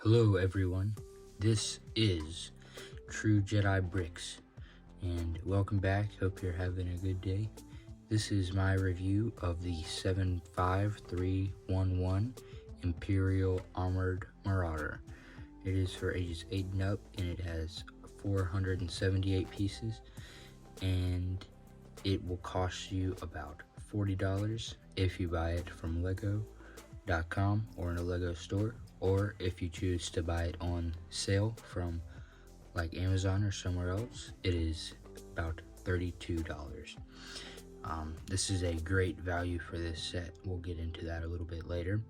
Hello everyone, this is True Jedi Bricks, and welcome back. Hope you're having a good day. This is my review of the 75311 Imperial Armored Marauder. It is for ages 8 and up, and it has 478 pieces, and it will cost you about $40 if you buy it from Lego.com or in a Lego store, or if you choose to buy it on sale from like Amazon or somewhere else, it is about $32. This is a great value for this set. We'll get into that a little bit later.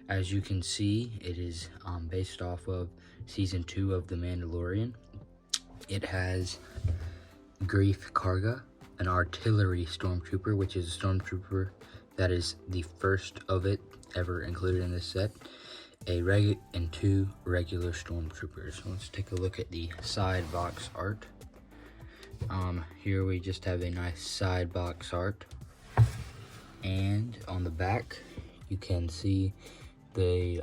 As you can see, it is based off of season 2 of The Mandalorian. It has Grief Karga, an artillery stormtrooper, which is a stormtrooper that is the first of it ever included in this set. And 2 regular stormtroopers. So let's take a look at the side box art. Here we just have a nice side box art, and on the back you can see the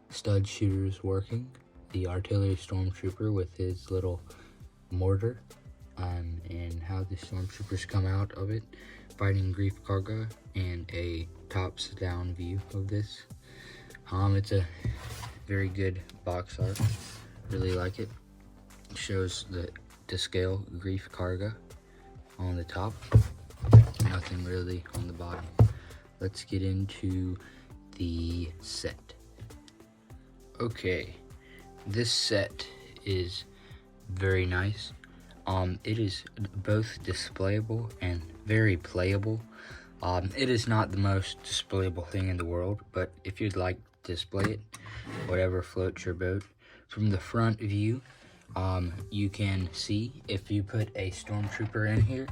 stud shooters working, the artillery stormtrooper with his little mortar, and how the stormtroopers come out of it fighting Grief Karga, and a tops down view of this. It's a very good box art. Really like it. It shows the to scale Grief Karga on the top. Nothing really on the bottom. Let's get into the set. Okay, this set is very nice. It is both displayable and very playable. It is not the most displayable thing in the world, but if you'd like to display it, whatever floats your boat. From the front view, you can see if you put a stormtrooper in here,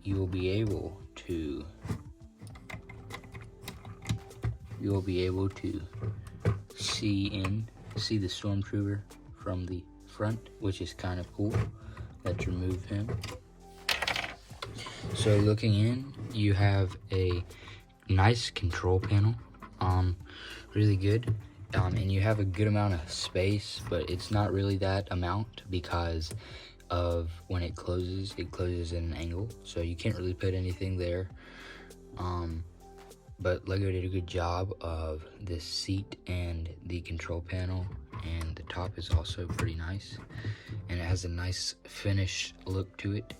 you will be able to see the stormtrooper from the front, which is kind of cool. Let's remove him. So looking in, you have a nice control panel, really good, and you have a good amount of space, but it's not really that amount because of when it closes at an angle, so you can't really put anything there. But Lego did a good job of this seat and the control panel, and the top is also pretty nice, and it has a nice finished look to it.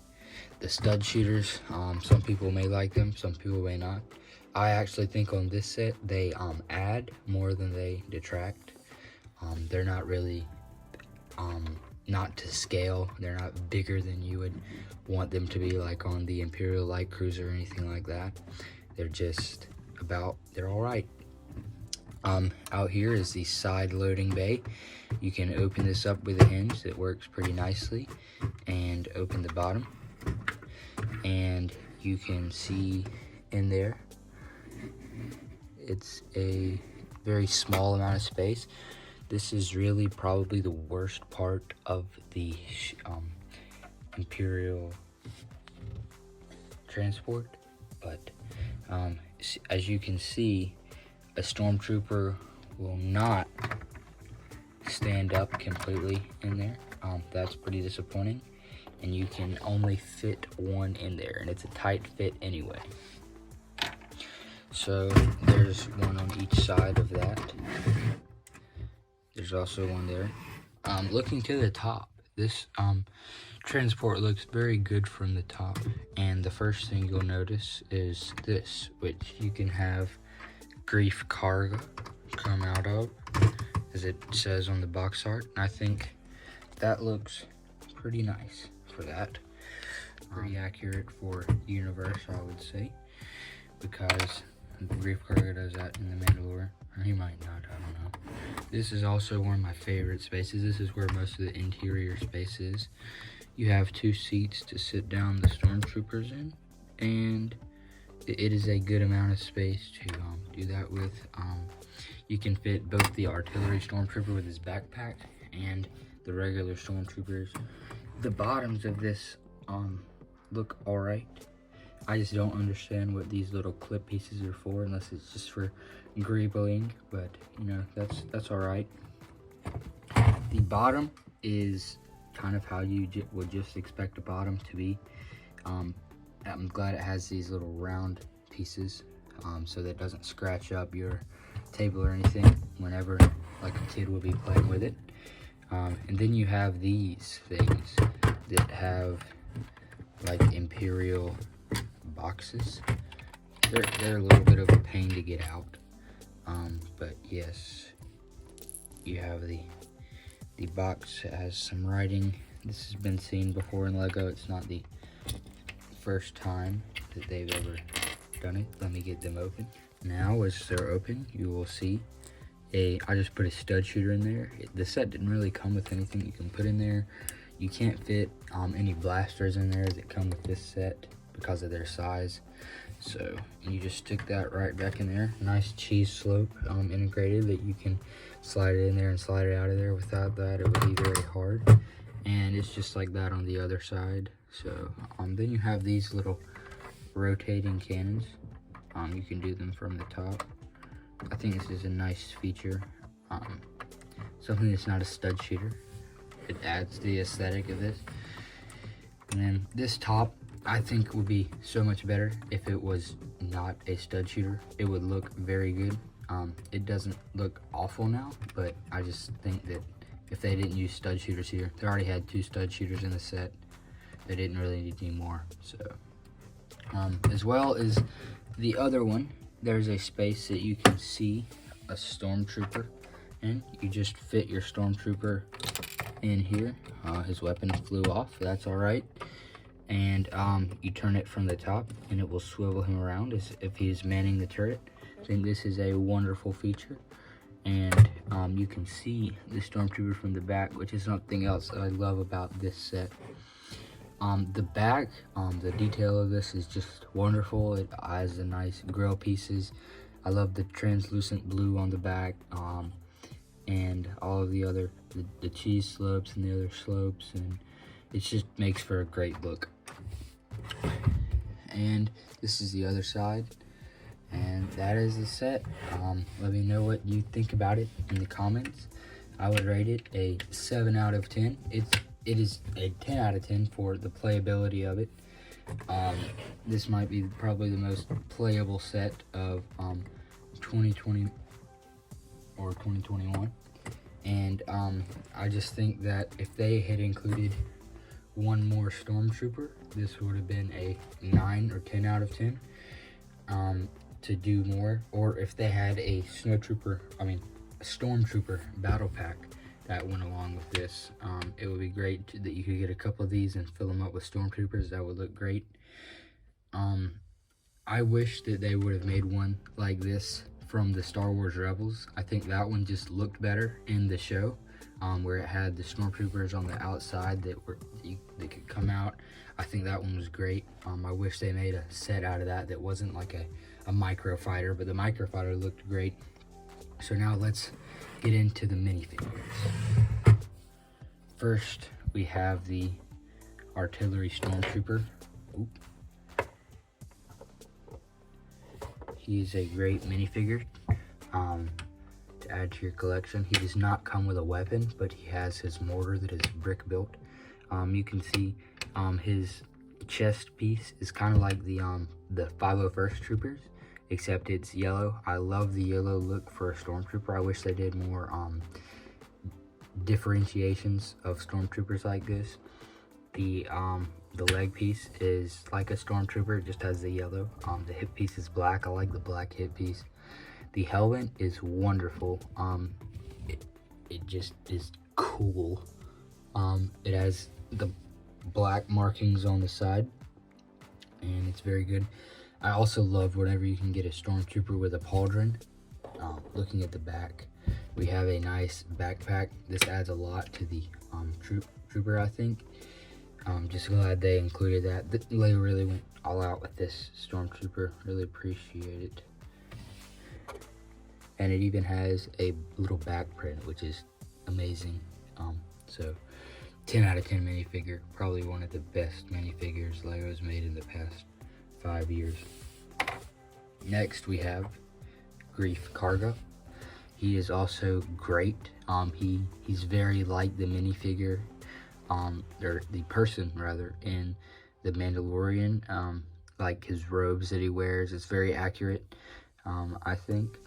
The stud shooters, some people may like them, some people may not. I actually think on this set they add more than they detract. They're not really not to scale. They're not bigger than you would want them to be, like on the Imperial light cruiser or anything like that. They're just they're all right. Out here is the side loading bay. You can open this up with a hinge that works pretty nicely, and open the bottom, and you can see in there it's a very small amount of space. This is really probably the worst part of the Imperial transport, but as you can see, a stormtrooper will not stand up completely in there. That's pretty disappointing, and you can only fit one in there, and it's a tight fit anyway. So there's one on each side of that. There's also one there. Looking to the top, this transport looks very good from the top, and the first thing you'll notice is this, which you can have Grief Karga come out of, as it says on the box art. And I think that looks pretty nice for that. Pretty accurate for the universe, I would say, because Grief Karga does that in The Mandalorian. Or he might not, I don't know. This is also one of my favorite spaces. This is where most of the interior space is. You have 2 seats to sit down the stormtroopers in, and it is a good amount of space to do that with. You can fit both the artillery stormtrooper with his backpack and the regular stormtroopers. The bottoms of this look alright. I just don't understand what these little clip pieces are for, unless it's just for greebling, but you know, that's all right. The bottom is kind of how you would just expect a bottom to be. I'm glad it has these little round pieces, so that it doesn't scratch up your table or anything whenever like a kid would be playing with it. And then you have these things that have like Imperial boxes. They're a little bit of a pain to get out, but yes, you have the box. That has some writing. This has been seen before in Lego. It's not the first time that they've ever done it. Let me get them open. Now, as they're open, you will see I just put a stud shooter in there. The set didn't really come with anything you can put in there. You can't fit any blasters in there that come with this set because of their size. So you just stick that right back in there. Nice cheese slope integrated that you can slide it in there and slide it out of there. Without that, it would be very hard. And it's just like that on the other side. So then you have these little rotating cannons. You can do them from the top. I think this is a nice feature. Something that's not a stud shooter. It adds to the aesthetic of this. And then this top, I think would be so much better if it was not a stud shooter. It would look very good. It doesn't look awful now, but I just think that if they didn't use stud shooters here, they already had 2 stud shooters in the set. They didn't really need any more. So, as well as the other one, there's a space that you can see a stormtrooper in. You just fit your stormtrooper in here. His weapon flew off. That's all right. And you turn it from the top, and it will swivel him around as if he's manning the turret. I think this is a wonderful feature. And you can see the stormtrooper from the back, which is something else that I love about this set. The back, the detail of this is just wonderful. It has the nice grill pieces. I love the translucent blue on the back, and all of the other, the cheese slopes and the other slopes, and it just makes for a great look. And this is the other side, and that is the set. Let me know what you think about it in the comments. I would rate it a 7 out of 10. It is a 10 out of 10 for the playability of it. This might be probably the most playable set of 2020 or 2021. And I just think that if they had included one more stormtrooper, this would have been a 9 or 10 out of 10 to do more. Or if they had a stormtrooper battle pack that went along with this, it would be great that you could get a couple of these and fill them up with stormtroopers. That would look great. I wish that they would have made one like this from the Star Wars Rebels. I think that one just looked better in the show, where it had the stormtroopers on the outside that could come out. I think that one was great. I wish they made a set out of that wasn't like a micro fighter, but the micro fighter looked great. So now let's get into the minifigures. First, we have the artillery stormtrooper. Oop. He's a great minifigure to add to your collection. He does not come with a weapon, but he has his mortar that is brick built. You can see his chest piece is kind of like the 501st Troopers, except it's yellow. I love the yellow look for a stormtrooper. I wish they did more differentiations of stormtroopers like this. The leg piece is like a stormtrooper, it just has the yellow. The hip piece is black. I like the black hip piece. The helmet is wonderful. It just is cool. It has the black markings on the side, and it's very good. I also love whenever you can get a stormtrooper with a pauldron. Looking at the back, we have a nice backpack. This adds a lot to the trooper, I think. Just glad they included that. They really went all out with this stormtrooper. Really appreciate it. And it even has a little back print, which is amazing. So 10 out of 10 minifigure. Probably one of the best minifigures Lego's made in the past 5 years. Next we have Grief Karga. He is also great. He's very like the minifigure, or the person rather, in The Mandalorian. Like his robes that he wears, it's very accurate, I think.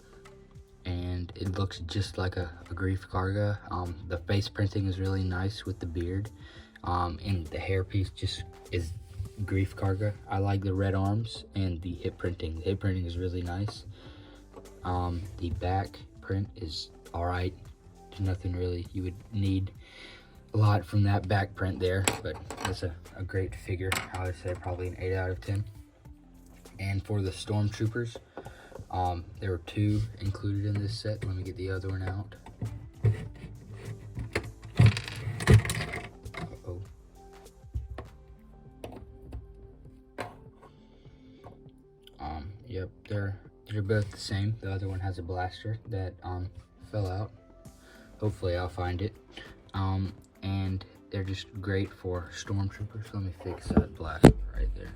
And it looks just like a Grief Karga. The face printing is really nice with the beard. And the hairpiece just is Grief Karga. I like the red arms and the hip printing. The hip printing is really nice. The back print is alright. There's nothing really you would need a lot from that back print there, but that's a great figure. I would say probably an 8 out of 10. And for the Stormtroopers, there were 2 included in this set. Let me get the other one out. Uh-oh. Yep, they're both the same. The other one has a blaster that fell out. Hopefully I'll find it. And they're just great for Stormtroopers. Let me fix that blaster right there.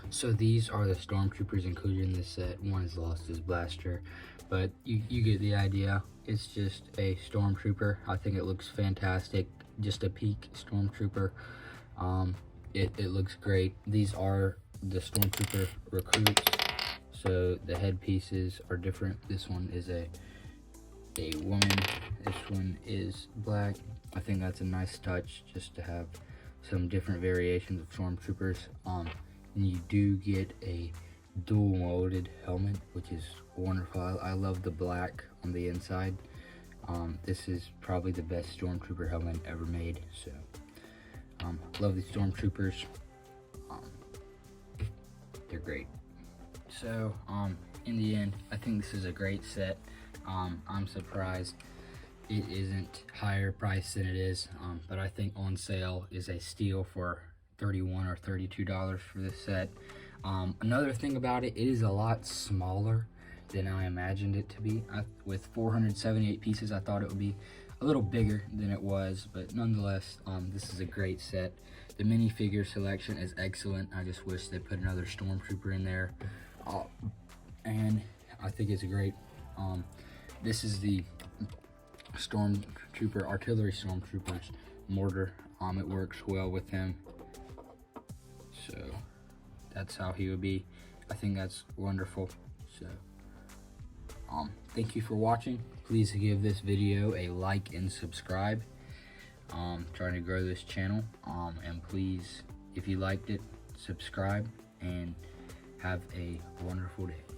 So these are the Stormtroopers included in this set. One has lost his blaster, but you get the idea. It's just a Stormtrooper. I think it looks fantastic. Just a peak Stormtrooper. It looks great. These are the Stormtrooper recruits. So the headpieces are different. This one is a woman. This one is black. I think that's a nice touch, just to have some different variations of Stormtroopers. And you do get a dual molded helmet, which is wonderful. I love the black on the inside. This is probably the best Stormtrooper helmet ever made. So love the Stormtroopers. They're great. So in the end, I think this is a great set. I'm surprised it isn't higher price than it is, but I think on sale is a steal for $31 or $32 for this set. Another thing about it, it is a lot smaller than I imagined it to be. With 478 pieces, I thought it would be a little bigger than it was, but nonetheless, this is a great set. The minifigure selection is excellent. I just wish they put another Stormtrooper in there. And I think it's great. This is the Stormtrooper, Artillery Stormtroopers mortar. It works well with him. So that's how he would be. I think that's wonderful. So thank you for watching. Please give this video a like and subscribe. Trying to grow this channel. And please, if you liked it, subscribe and have a wonderful day.